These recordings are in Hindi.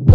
So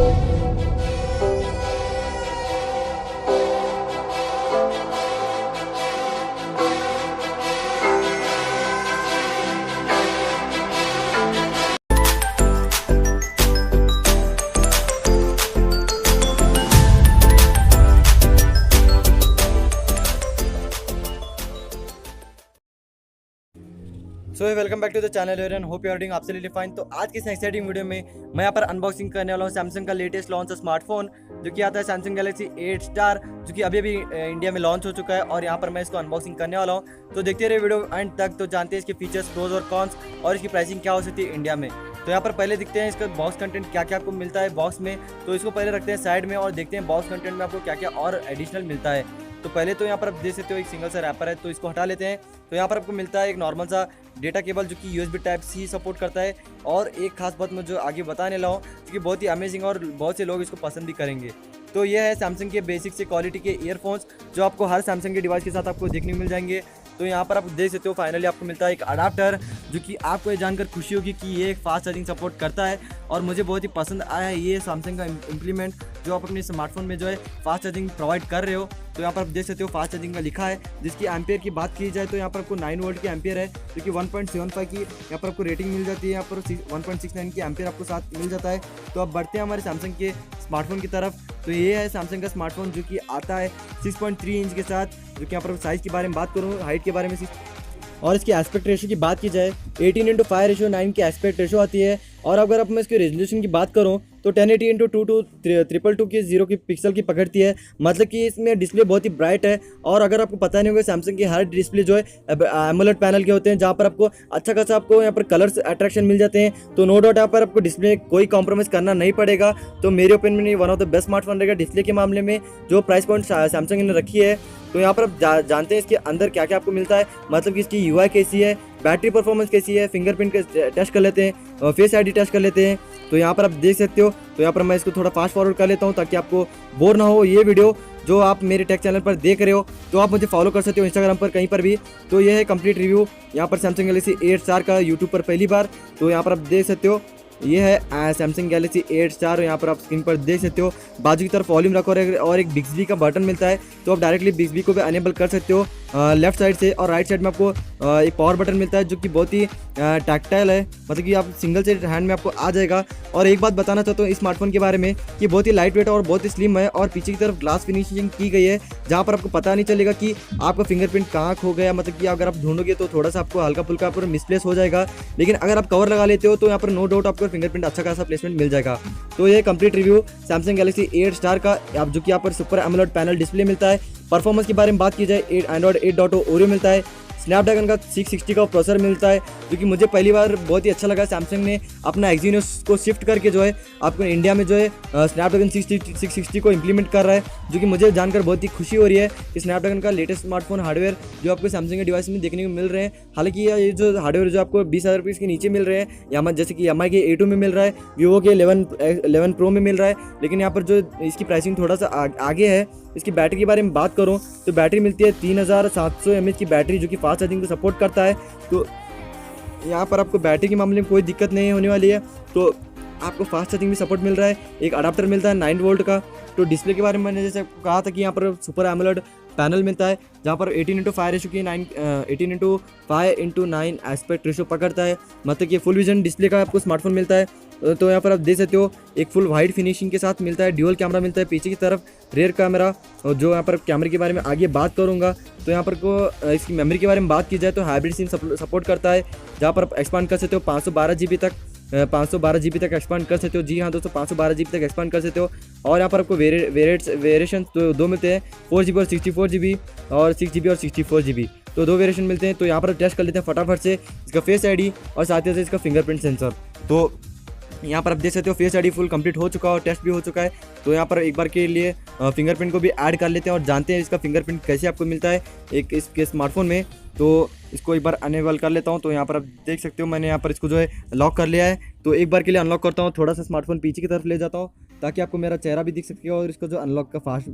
welcome back to the channel and hope you are doing absolutely fine. तो आज की इस एक्साइटिंग वीडियो में मैं यहाँ पर अनबॉक्सिंग करने वाला हूँ सैमसंग का लेटेस्ट लॉन्च स्मार्टफोन जो कि आता है सैमसंग गैलेक्सी 8 स्टार, जो कि अभी इंडिया में लॉन्च हो चुका है और यहाँ पर मैं इसको अनबॉक्सिंग करने वाला हूँ। तो देखते रहिए वीडियो एंड तक, तो जानते हैं इसके फीचर्स, प्रोज और कॉन्स और इसकी प्राइसिंग क्या हो सकती है इंडिया में। तो यहाँ पर पहले दिखते हैं इसका बॉक्स कंटेंट क्या क्या आपको मिलता है बॉक्स में। तो इसको पहले रखते हैं साइड में और देखते हैं बॉक्स कंटेंट में आपको क्या क्या और एडिशनल मिलता है। तो पहले तो यहाँ पर आप देख सकते हो एक सिंगल सा रैपर है, तो इसको हटा लेते हैं। तो यहाँ पर आपको मिलता है एक नॉर्मल सा डेटा केबल जो कि USB टाइप सी सपोर्ट करता है। और एक खास बात मैं जो आगे बताने लगा हूँ क्योंकि बहुत ही अमेजिंग और बहुत से लोग इसको पसंद भी करेंगे। तो ये है सैमसंग के बेसिक से क्वालिटी के ईयरफोन्स जो आपको हर सैमसंग के डिवाइस के साथ आपको देखने को मिल जाएंगे। तो यहाँ पर आप देख सकते हो फाइनली आपको मिलता है एक अडाप्टर जो कि आपको ये जानकर खुशी होगी कि ये एक फास्ट चार्जिंग सपोर्ट करता है। और मुझे बहुत ही पसंद आया है ये सैमसंग का इम्प्लीमेंट जो आप अपने स्मार्टफोन में जो है फास्ट चार्जिंग प्रोवाइड कर रहे हो। तो यहाँ पर आप देख सकते हो फास्ट चार्जिंग का लिखा है, जिसकी एम्पियर की बात की जाए तो यहाँ पर आपको 9 वोल्ट की एम्पियर है, जो कि 1.75 की यहाँ पर आपको रेटिंग मिल जाती है। यहाँ पर 1.69 की एम्पियर आपको साथ मिल जाता है। तो अब बढ़ते हैं हमारे सैमसंग के स्मार्टफोन की तरफ। तो ये है सैमसंग का स्मार्टफोन जो कि आता है 6.3 इंच के साथ, जो कि यहाँ पर साइज़ के बारे में बात करूँ, हाइट के बारे में और इसकी एस्पेक्ट रेशो की बात की जाए 18:5:9 की एस्पेक्ट रेशो आती है। और अगर अब मैं इसके रेजोल्यूशन की बात करूं तो 1080x2222 की 0 की पिक्सल की पकड़ती है, मतलब कि इसमें डिस्प्ले बहुत ही ब्राइट है। और अगर आपको पता नहीं होगा सैमसंग के हर डिस्प्ले जो है एमोलेड पैनल के होते हैं, जहां पर आपको अच्छा खासा आपको यहाँ पर कलर्स अट्रैक्शन मिल जाते हैं। तो नो डाउट यहाँ पर आपको डिस्प्ले कोई कॉम्प्रोमाइज़ करना नहीं पड़ेगा। तो मेरे ओपिनियन में one of the best smartphone रहेगा डिस्प्ले के मामले में जो प्राइस पॉइंट सैमसंग ने रखी है। तो यहाँ पर आप जानते हैं इसके अंदर क्या क्या आपको मिलता है, मतलब कि इसकी UI कैसी है, बैटरी परफॉर्मेंस कैसी है, फिंगरप्रिंट का टेस्ट कर लेते हैं, फेस ID टेस्ट कर लेते हैं। तो यहाँ पर आप देख सकते हो। तो यहाँ पर मैं इसको थोड़ा फास्ट फॉरवर्ड कर लेता हूँ ताकि आपको बोर ना हो। ये वीडियो जो आप मेरे टेक चैनल पर देख रहे हो तो आप मुझे फॉलो कर सकते हो इंस्टाग्राम पर कहीं पर भी। तो ये है कंप्लीट रिव्यू यहाँ पर सैमसंग गैलेक्सी 8 स्टार का यूट्यूब पर पहली बार। तो यहाँ पर आप देख सकते हो ये है सैमसंग गैलेक्सी 8 स्टार। यहाँ पर आप स्क्रीन पर देख सकते हो बाजू की तरफ वॉल्यूम रखो और एक बिक्सबी का बटन मिलता है। तो आप डायरेक्टली बिक्सबी को भी अनेबल कर सकते हो लेफ्ट साइड से। और राइट साइड में आपको एक पावर बटन मिलता है जो कि बहुत ही टैक्टाइल है, मतलब कि आप सिंगल से हैंड में आपको आ जाएगा। और एक बात बताना चाहता हूँ इस स्मार्टफोन के बारे में कि बहुत ही लाइट वेट और बहुत ही स्लिम है और पीछे की तरफ ग्लास फिनिशिंग की गई है, जहाँ पर आपको पता नहीं चलेगा कि आपका फिंगरप्रिंट कहाँ खो गया। मतलब कि अगर आप ढूंढोगे तो थोड़ा सा आपको हल्का फुल्का पर मिसप्लेस हो जाएगा, लेकिन अगर आप कवर लगा लेते हो तो यहाँ पर नो डाउट आपको फिंगरप्रिंट अच्छा खासा प्लेसमेंट मिल जाएगा। तो ये complete review Samsung Galaxy 8 star का, आप जो कि यहाँ पर सुपर एमोलेड पैनल डिस्प्ले मिलता है। परफॉर्मेंस के बारे में बात की जाए एंड्रॉइड 8.0 ओरियो मिलता है, स्नैपड्रैगन का 660 का प्रोसेसर मिलता है, जो कि मुझे पहली बार बहुत ही अच्छा लगा। सैमसंग ने अपना एक्जीनोस को शिफ्ट करके जो है आपको इंडिया में जो है स्नैपड्रैगन 660 को इम्प्लीमेंट कर रहा है, जो कि मुझे जानकर बहुत ही खुशी हो रही है कि स्नैपड्रैगन का लेटेस्ट स्मार्टफोन हार्डवेयर जो आपको सैमसंग के डिवाइस में देखने को मिल रहे हैं। हालांकि ये जो हार्डवेयर जो आपको 20,000 रुपये के नीचे मिल रहे हैं, जैसे कि MI के A2 में मिल रहा है, वीवो के 11 प्रो में मिल रहा है, लेकिन यहाँ पर जो इसकी प्राइसिंग थोड़ा सा आगे है। इसकी बैटरी के बारे में बात करूं तो बैटरी मिलती है 3700 mAh की बैटरी जो कि फास्ट चार्जिंग को सपोर्ट करता है। तो यहाँ पर आपको बैटरी के मामले में कोई दिक्कत नहीं होने वाली है। तो आपको फास्ट चार्जिंग भी सपोर्ट मिल रहा है, एक अडाप्टर मिलता है 9 वोल्ट का। तो डिस्प्ले के बारे में मैंने जैसे कहा था कि यहाँ पर सुपर एमोलेड पैनल मिलता है, जहाँ पर 18:5 रेशो की 18:5:9 एस्पेक्ट रेशो पकड़ता है, मतलब कि फुल विजन डिस्प्ले का आपको स्मार्टफोन मिलता है। तो यहाँ पर आप देख सकते हो एक फुल वाइड फिनिशिंग के साथ मिलता है, ड्यूअल कैमरा मिलता है पीछे की तरफ, रेयर कैमरा। और जो यहाँ पर कैमरे के बारे में आगे बात करूँगा तो यहाँ पर को इसकी मेमोरी के बारे में बात की जाए तो हाइब्रिड सिम सपोर्ट करता है, जहाँ पर आप एक्सपांड कर सकते हो 512 GB तक 512 GB तक एक्सपांड कर सकते हो। जी हाँ दोस्तों, 512 GB तक एक्सपांड कर सकते हो। और यहाँ पर आपको वेरिएशन दो मिलते हैं, 4 GB और 64 GB और 6 GB और 64 GB। तो 2 वेरिएशन मिलते हैं। तो यहाँ पर टेस्ट कर लेते हैं फटाफट से इसका फेस ID और साथ ही साथ इसका फिंगरप्रिंट सेंसर। तो यहाँ पर आप देख सकते हो फेस ID फुल कंप्लीट हो चुका है और टेस्ट भी हो चुका है। तो यहाँ पर एक बार के लिए फिंगरप्रिंट को भी ऐड कर लेते हैं और जानते हैं इसका फिंगरप्रिंट कैसे आपको मिलता है एक इसके स्मार्टफोन में। तो इसको एक बार अनेबल कर लेता हूँ। तो यहाँ पर आप देख सकते हो मैंने यहाँ पर इसको जो है लॉक कर लिया है। तो एक बार के लिए अनलॉक करता हूँ, थोड़ा सा स्मार्टफोन पीछे की तरफ ले जाता हूँ ताकि आपको मेरा चेहरा भी दिख सके और इसका जो अनलॉक का फास्ट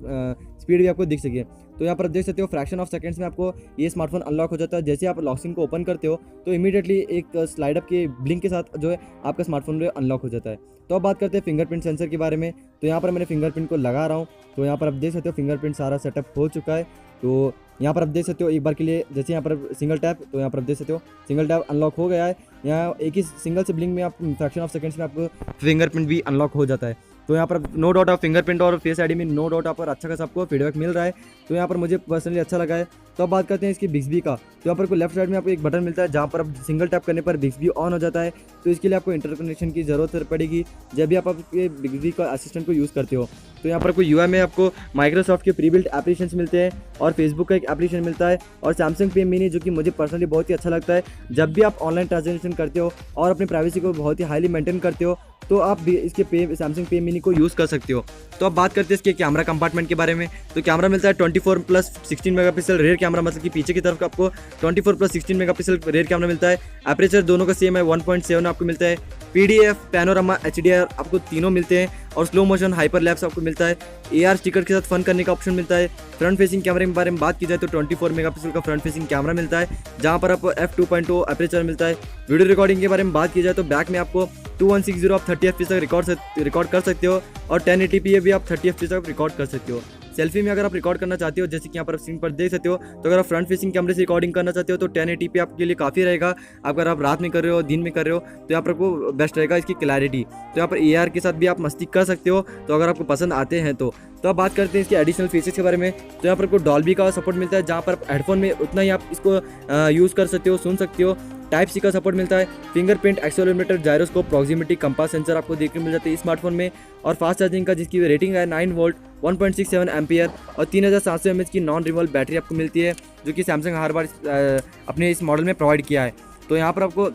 स्पीड भी आपको दिख सके। तो यहाँ पर देख सकते हो फ्रैक्शन ऑफ सेकंड्स में आपको ये स्मार्टफोन अनलॉक हो जाता है। जैसे आप लॉक स्क्रीन को ओपन करते हो तो इमीडिएटली एक स्लाइड अप के ब्लिंक के साथ जो है आपका स्मार्टफोन जो है अनलॉक हो जाता है। तो अब बात करते हैं फिंगरप्रिंट सेंसर के बारे में। तो यहाँ पर मैंने फिंगरप्रिंट को लगा रहा हूँ, तो यहाँ पर आप देख सकते हो फिंगरप्रिंट सारा सेटअप हो चुका है। तो यहाँ पर आप देख सकते हो एक बार के लिए जैसे यहाँ पर सिंगल टैप, तो यहाँ पर आप देख सकते हो सिंगल टैप अनलॉक हो गया है। यहाँ एक ही सिंगल से ब्लिंक में आप फ्रैक्शन ऑफ सेकंड्स में आपको फिंगरप्रिंट भी अनलॉक हो जाता है। तो यहाँ पर नो डाउट आप फिंगरप्रिंट और फेस आईडी में नो डाउट आप पर अच्छा खासा आपको फीडबैक मिल रहा है। तो यहाँ पर मुझे पर्सनली अच्छा लगा है। तो अब बात करते हैं इसकी बिक्सबी का। तो यहाँ पर को लेफ्ट साइड में आपको एक बटन मिलता है जहाँ पर आप सिंगल टैप करने पर बिक्सबी ऑन हो जाता है। तो इसके लिए आपको इंटरकनेक्शन की ज़रूरत पड़ेगी जब भी आप आपके बिक्सबी का असिस्टेंट को यूज़ करते हो। तो यहाँ पर कोई यूआई में आपको माइक्रोसॉफ्ट के प्री बिल्ट एप्लीकेशंस मिलते हैं और फेसबुक का एक एप्लीकेशन मिलता है और सैमसंग पे मिनी, जो कि मुझे पर्सनली बहुत ही अच्छा लगता है। जब भी आप ऑनलाइन ट्रांजेक्शन करते हो और अपनी प्राइवेसी को बहुत ही हाईली मेंटेन करते हो तो आप भी इसके सैमसंग पे मिनी को यूज़ कर सकते हो। तो अब बात करते हैं इसके कैमरा कंपार्टमेंट के बारे में। तो कैमरा मिलता है 24+16 मेगापिक्सल रेयर कैमरा, मतलब कि पीछे की तरफ आपको 24+16 मेगापिक्सल रेयर कैमरा मिलता है। एपरेचर दोनों का सेम है, 1.7 आपको मिलता है। पीडीएफ, पैनोरामा, एचडीआर आपको तीनों मिलते हैं और स्लो मोशन हाइपर लैप्स आपको मिलता है। एआर स्टिकर के साथ फन करने का ऑप्शन मिलता है। फ्रंट फेसिंग कैमरे के बारे में बात की जाए तो 24 मेगापिक्सल का फ्रंट फेसिंग कैमरा मिलता है जहां पर आपको f2.0 एपरेचर मिलता है। वीडियो रिकॉर्डिंग के बारे में बात की जाए तो बैक में आपको 2160 आप 30 fps तक रिकॉर्ड कर सकते हो और 1080p भी आप 30 fps तक रिकॉर्ड कर सकते हो। सेल्फी में अगर आप रिकॉर्ड करना चाहते हो, जैसे कि यहाँ पर स्क्रीन पर देख सकते हो, तो अगर आप फ्रंट फेसिंग कैमरे से रिकॉर्डिंग करना चाहते हो तो 1080p आपके लिए काफ़ी रहेगा। अगर आप रात में कर रहे हो, दिन में कर रहे हो, तो यहाँ पर आपको बेस्ट रहेगा इसकी क्लैरिटी। तो यहाँ पर AR के साथ भी आप मस्ती कर सकते हो, तो अगर आपको पसंद आते हैं तो अब बात करते हैं इसके एडिशनल फीचर्स के बारे में। तो यहाँ पर आपको डॉल्बी का सपोर्ट मिलता है जहाँ पर हेडफोन में उतना ही आप इसको यूज़ कर सकते हो, सुन सकते हो। टाइप सी का सपोर्ट मिलता है। Fingerprint, accelerometer, gyroscope, proximity, compass sensor आपको देखने को मिल जाते हैं स्मार्टफोन में। और फास्ट चार्जिंग का जिसकी रेटिंग है 9 वोल्ट, 1.67 एम्पियर और 3700 mAh की नॉन रिवॉल्व बैटरी आपको मिलती है, जो कि सैमसंग हर बार अपने इस मॉडल में प्रोवाइड किया है। तो यहाँ पर आपको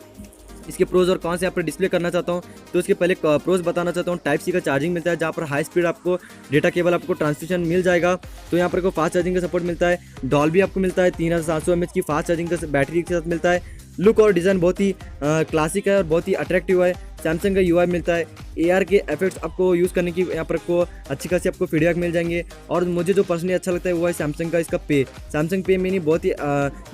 इसके प्रोज और कौन से यहाँ पर डिस्प्ले करना चाहता हूँ, तो इसके पहले प्रोज बताना चाहता हूँ। टाइप सी का चार्जिंग मिलता है जहाँ पर हाई स्पीड आपको डेटा केबल आपको ट्रांसमिशन मिल जाएगा। तो यहाँ पर को फास्ट चार्जिंग का सपोर्ट मिलता है। डॉल्बी आपको मिलता है, 3700 mAh की फास्ट चार्जिंग का बैटरी के साथ मिलता है। लुक और डिज़ाइन बहुत ही क्लासिक है और बहुत ही अट्रैक्टिव है। सैमसंग का यूआई मिलता है। AR के इफेक्ट्स आपको यूज़ करने की यहाँ पर को अच्छी खासी आपको फीडबैक मिल जाएंगे। और मुझे जो पर्सनली अच्छा लगता है वो है सैमसंग का इसका सैमसंग पे मिनी बहुत ही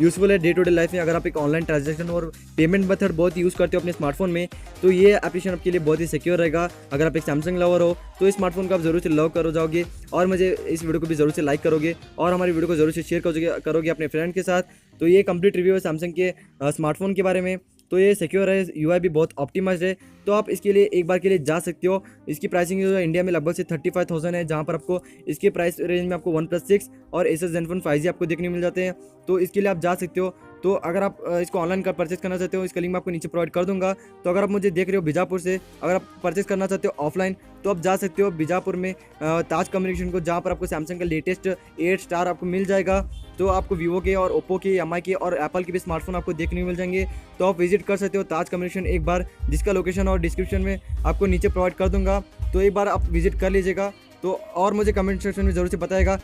यूज़फुल है डे टू डे लाइफ में। अगर आप एक ऑनलाइन ट्रांजेक्शन और पेमेंट मेथड बहुत यूज़ करते हो अपने स्मार्टफोन में, तो ये एप्लीकेशन आपके लिए बहुत ही सिक्योर रहेगा। अगर आप एक सैमसंग लवर हो तो इस स्मार्टफोन को आप जरूर से लव करो जाओगे और मुझे इस वीडियो को भी जरूर से लाइक करोगे और हमारी वीडियो को जरूर से शेयर करोगे अपने फ्रेंड के साथ। तो ये कंप्लीट रिव्यू है सैमसंग के स्मार्टफोन के बारे में। तो ये सिक्योर है, यूआई भी बहुत ऑप्टिमाइज्ड है, तो आप इसके लिए एक बार के लिए जा सकते हो। इसकी प्राइसिंग जो है इंडिया में लगभग से 35,000 है, जहाँ पर आपको इसके प्राइस रेंज में आपको OnePlus 6 और Asus Zenfone 5G आपको देखने मिल जाते हैं। तो इसके लिए आप जा सकते हो। तो अगर आप इसको ऑनलाइन का परचेस करना चाहते हो, इसका लिंक मैं आपको नीचे प्रोवाइड कर दूंगा। तो अगर आप मुझे देख रहे हो बीजापुर से, अगर आप परचेस करना चाहते हो ऑफलाइन, तो आप जा सकते हो बीजापुर में ताज कम्युनिकेशन को, जहाँ पर आपको सैमसंग का लेटेस्ट 8 स्टार आपको मिल जाएगा। तो आपको वीवो के और ओप्पो के, MI के और एप्पल के भी स्मार्टफोन आपको देखने को मिल जाएंगे। तो आप विजिट कर सकते हो ताज कम्युनिकेशन एक बार, जिसका लोकेशन और डिस्क्रिप्शन में आपको नीचे प्रोवाइड कर दूंगा। तो एक बार आप विजिट कर लीजिएगा। तो और मुझे कमेंट सेक्शन में ज़रूर से बताएगा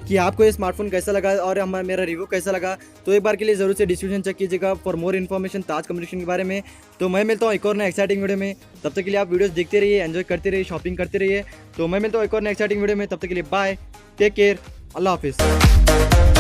कि आपको ये स्मार्टफोन कैसा लगा और मेरा रिव्यू कैसा लगा। तो एक बार के लिए ज़रूर से डिस्क्रिप्शन चेक कीजिएगा for more information Taj communication के बारे में। तो मैं मिलता हूँ एक और नए एक्साइटिंग वीडियो में। तब तक के लिए आप वीडियोस देखते रहिए, एंजॉय करते रहिए, शॉपिंग करते रहिए। तो मैं मिलता हूँ एक और नए एक्साइटिंग वीडियो में। तब तक के लिए बाय, टेक केयर, अल्लाह हाफिज़।